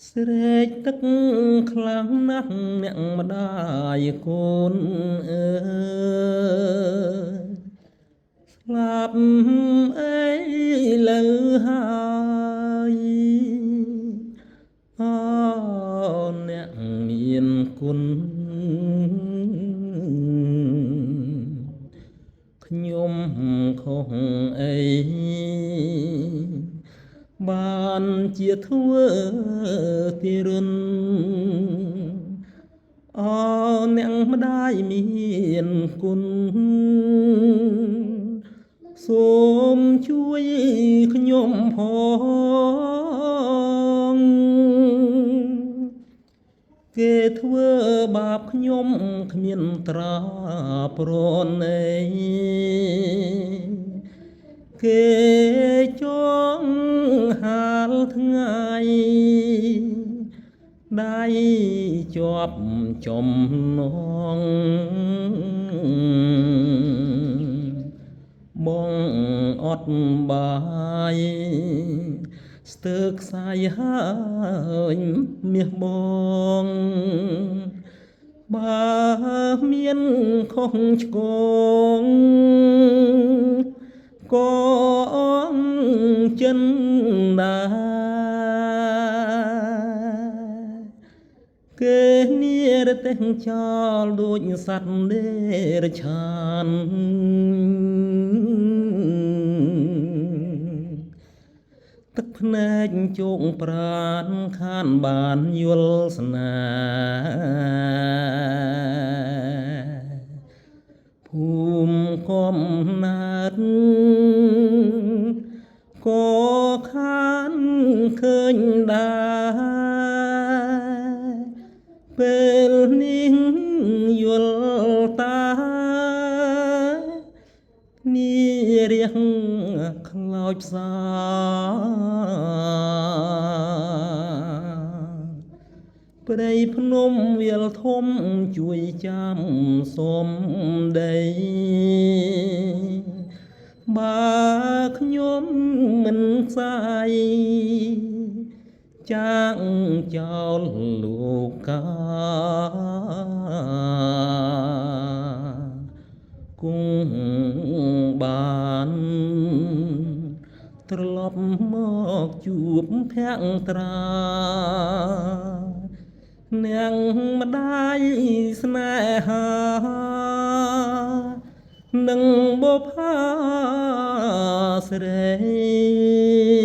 ស្រែកទឹកខ្លាំងណាស់អ្នកម្ដាយកូនអើយស្លាប់អីលើហើយអូអ្នកមានគុណខ្ញុំខុសអីបានជាធ្វើទីរុនអូអ្នកម្ដាយមានគុណសូមជួយខ្ញុំផងគេធ្វើបាបខ្ញុំគ្មានត្រាប្រណីគេចង់ហាលថ្ងៃដៃជាប់ចំណងបងអត់បាយស្ទើរខ្សែហើយមាសបងបើមានខុសឆ្គងក៏អងចិនដែរគេនារទេចោលដូចសត្វនេរឆានទឹកភ្នែកជោកប្រានខានបានយល់ស្នេហ៍ភូមិកំណើតក៏ខានឃើញដែរពេលនេះយល់តានារៀងខ្លោចផ្សាព្រៃភ្នំវាលធំជួយចាំសុំដីបើខ្ញុំមិនខ្សាយចាងចោលលោកកាគង់បានត្រឡប់មកជួបភក្ត្រានាងម្ដាយស្នេហានិងបុប្ផាស្រី